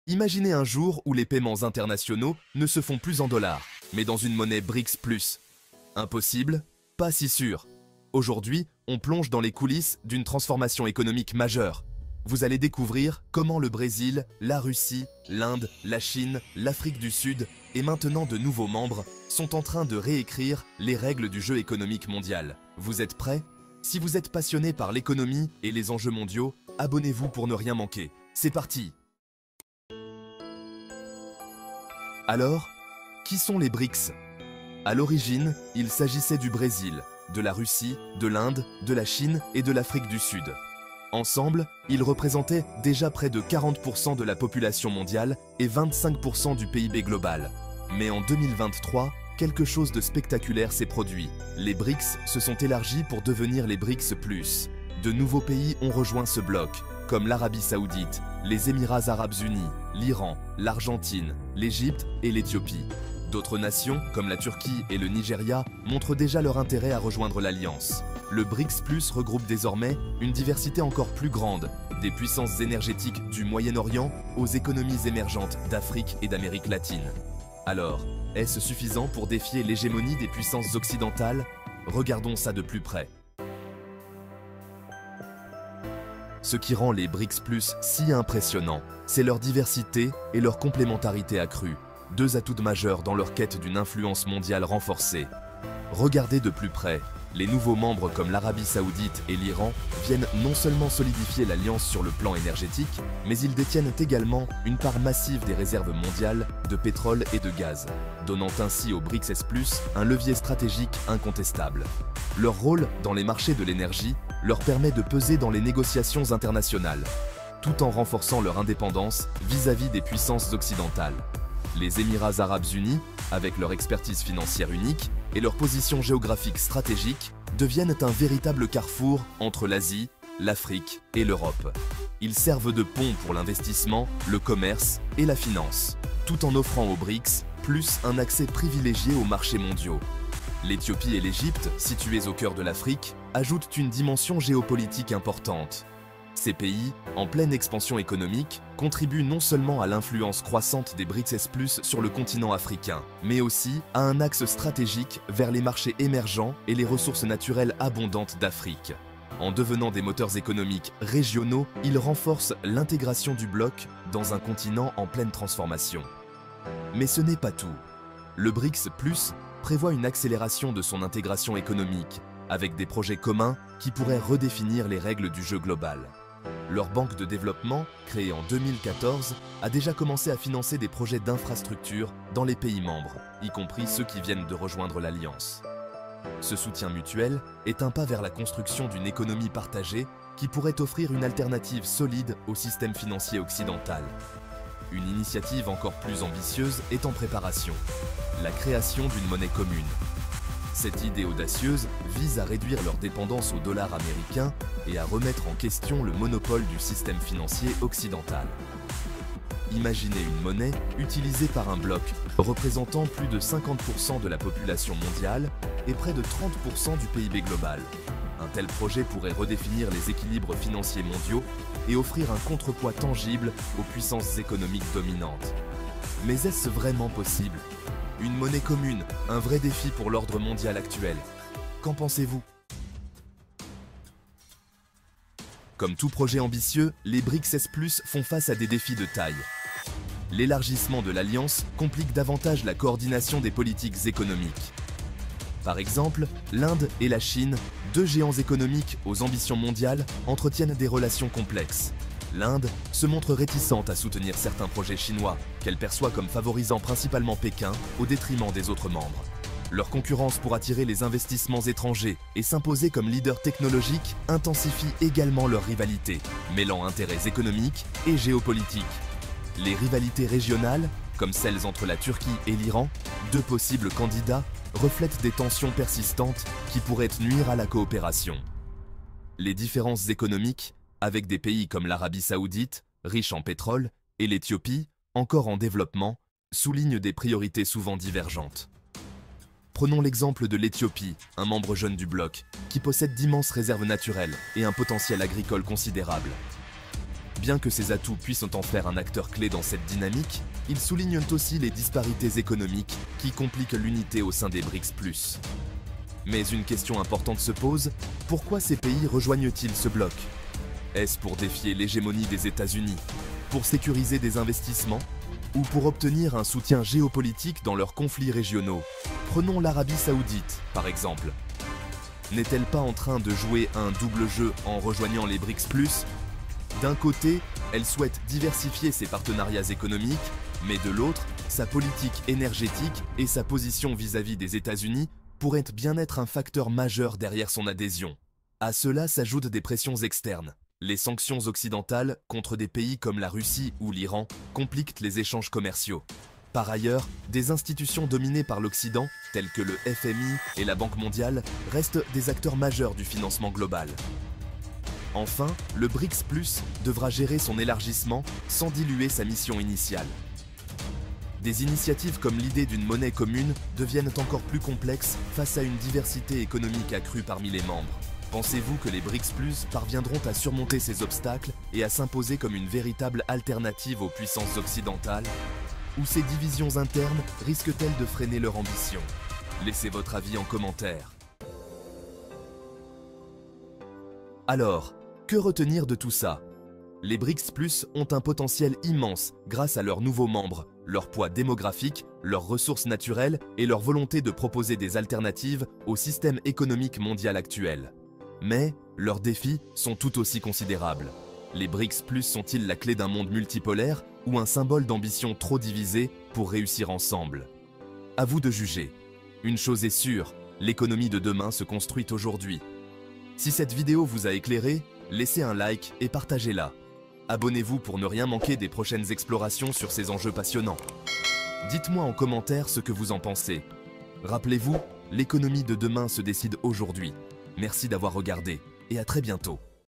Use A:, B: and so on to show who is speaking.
A: Imaginez un jour où les paiements internationaux ne se font plus en dollars, mais dans une monnaie BRICS+. Impossible? Pas si sûr. Aujourd'hui, on plonge dans les coulisses d'une transformation économique majeure. Vous allez découvrir comment le Brésil, la Russie, l'Inde, la Chine, l'Afrique du Sud et maintenant de nouveaux membres sont en train de réécrire les règles du jeu économique mondial. Vous êtes prêts? Si vous êtes passionné par l'économie et les enjeux mondiaux, abonnez-vous pour ne rien manquer. C'est parti! Alors, qui sont les BRICS? À l'origine, il s'agissait du Brésil, de la Russie, de l'Inde, de la Chine et de l'Afrique du Sud. Ensemble, ils représentaient déjà près de 40% de la population mondiale et 25% du PIB global. Mais en 2023, quelque chose de spectaculaire s'est produit. Les BRICS se sont élargis pour devenir les BRICS+. De nouveaux pays ont rejoint ce bloc, comme l'Arabie Saoudite, les Émirats Arabes Unis, l'Iran, l'Argentine, l'Égypte et l'Éthiopie. D'autres nations, comme la Turquie et le Nigeria, montrent déjà leur intérêt à rejoindre l'Alliance. Le BRICS+ regroupe désormais une diversité encore plus grande, des puissances énergétiques du Moyen-Orient aux économies émergentes d'Afrique et d'Amérique latine. Alors, est-ce suffisant pour défier l'hégémonie des puissances occidentales? Regardons ça de plus près. Ce qui rend les BRICS+ si impressionnants, c'est leur diversité et leur complémentarité accrue, deux atouts majeurs dans leur quête d'une influence mondiale renforcée. Regardez de plus près, les nouveaux membres comme l'Arabie Saoudite et l'Iran viennent non seulement solidifier l'alliance sur le plan énergétique, mais ils détiennent également une part massive des réserves mondiales de pétrole et de gaz, donnant ainsi aux BRICS+ un levier stratégique incontestable. Leur rôle dans les marchés de l'énergie leur permet de peser dans les négociations internationales, tout en renforçant leur indépendance vis-à-vis des puissances occidentales. Les Émirats Arabes Unis, avec leur expertise financière unique et leur position géographique stratégique, deviennent un véritable carrefour entre l'Asie, l'Afrique et l'Europe. Ils servent de pont pour l'investissement, le commerce et la finance, tout en offrant aux BRICS un accès privilégié aux marchés mondiaux. L'Éthiopie et l'Égypte, situées au cœur de l'Afrique, ajoutent une dimension géopolitique importante. Ces pays, en pleine expansion économique, contribuent non seulement à l'influence croissante des BRICS+ sur le continent africain, mais aussi à un axe stratégique vers les marchés émergents et les ressources naturelles abondantes d'Afrique. En devenant des moteurs économiques régionaux, ils renforcent l'intégration du bloc dans un continent en pleine transformation. Mais ce n'est pas tout. Le BRICS+ prévoit une accélération de son intégration économique, avec des projets communs qui pourraient redéfinir les règles du jeu global. Leur banque de développement, créée en 2014, a déjà commencé à financer des projets d'infrastructure dans les pays membres, y compris ceux qui viennent de rejoindre l'Alliance. Ce soutien mutuel est un pas vers la construction d'une économie partagée qui pourrait offrir une alternative solide au système financier occidental. Une initiative encore plus ambitieuse est en préparation, la création d'une monnaie commune. Cette idée audacieuse vise à réduire leur dépendance au dollar américain et à remettre en question le monopole du système financier occidental. Imaginez une monnaie utilisée par un bloc représentant plus de 50% de la population mondiale et près de 30% du PIB global. Un tel projet pourrait redéfinir les équilibres financiers mondiaux et offrir un contrepoids tangible aux puissances économiques dominantes. Mais est-ce vraiment possible? Une monnaie commune, un vrai défi pour l'ordre mondial actuel. Qu'en pensez-vous? Comme tout projet ambitieux, les BRICS+ font face à des défis de taille. L'élargissement de l'Alliance complique davantage la coordination des politiques économiques. Par exemple, l'Inde et la Chine, deux géants économiques aux ambitions mondiales, entretiennent des relations complexes. L'Inde se montre réticente à soutenir certains projets chinois, qu'elle perçoit comme favorisant principalement Pékin au détriment des autres membres. Leur concurrence pour attirer les investissements étrangers et s'imposer comme leader technologique intensifie également leur rivalité, mêlant intérêts économiques et géopolitiques. Les rivalités régionales, comme celles entre la Turquie et l'Iran, deux possibles candidats, reflètent des tensions persistantes qui pourraient nuire à la coopération. Les différences économiques, avec des pays comme l'Arabie Saoudite, riche en pétrole, et l'Éthiopie, encore en développement, soulignent des priorités souvent divergentes. Prenons l'exemple de l'Éthiopie, un membre jeune du bloc, qui possède d'immenses réserves naturelles et un potentiel agricole considérable. Bien que ces atouts puissent en faire un acteur clé dans cette dynamique, ils soulignent aussi les disparités économiques qui compliquent l'unité au sein des BRICS+. Mais une question importante se pose, pourquoi ces pays rejoignent-ils ce bloc? Est-ce pour défier l'hégémonie des États-Unis, pour sécuriser des investissements, ou pour obtenir un soutien géopolitique dans leurs conflits régionaux? Prenons l'Arabie Saoudite, par exemple. N'est-elle pas en train de jouer un double jeu en rejoignant les BRICS+? D'un côté, elle souhaite diversifier ses partenariats économiques, mais de l'autre, sa politique énergétique et sa position vis-à-vis des États-Unis pourraient bien être un facteur majeur derrière son adhésion. À cela s'ajoutent des pressions externes. Les sanctions occidentales contre des pays comme la Russie ou l'Iran compliquent les échanges commerciaux. Par ailleurs, des institutions dominées par l'Occident, telles que le FMI et la Banque mondiale, restent des acteurs majeurs du financement global. Enfin, le BRICS+ devra gérer son élargissement sans diluer sa mission initiale. Des initiatives comme l'idée d'une monnaie commune deviennent encore plus complexes face à une diversité économique accrue parmi les membres. Pensez-vous que les BRICS+ parviendront à surmonter ces obstacles et à s'imposer comme une véritable alternative aux puissances occidentales? Ou ces divisions internes risquent-elles de freiner leur ambition? Laissez votre avis en commentaire. Alors, que retenir de tout ça? Les BRICS+ ont un potentiel immense grâce à leurs nouveaux membres, leur poids démographique, leurs ressources naturelles et leur volonté de proposer des alternatives au système économique mondial actuel. Mais leurs défis sont tout aussi considérables. Les BRICS+ sont-ils la clé d'un monde multipolaire ou un symbole d'ambition trop divisée pour réussir ensemble? À vous de juger. Une chose est sûre, l'économie de demain se construit aujourd'hui. Si cette vidéo vous a éclairé, laissez un like et partagez-la. Abonnez-vous pour ne rien manquer des prochaines explorations sur ces enjeux passionnants. Dites-moi en commentaire ce que vous en pensez. Rappelez-vous, l'économie de demain se décide aujourd'hui. Merci d'avoir regardé et à très bientôt.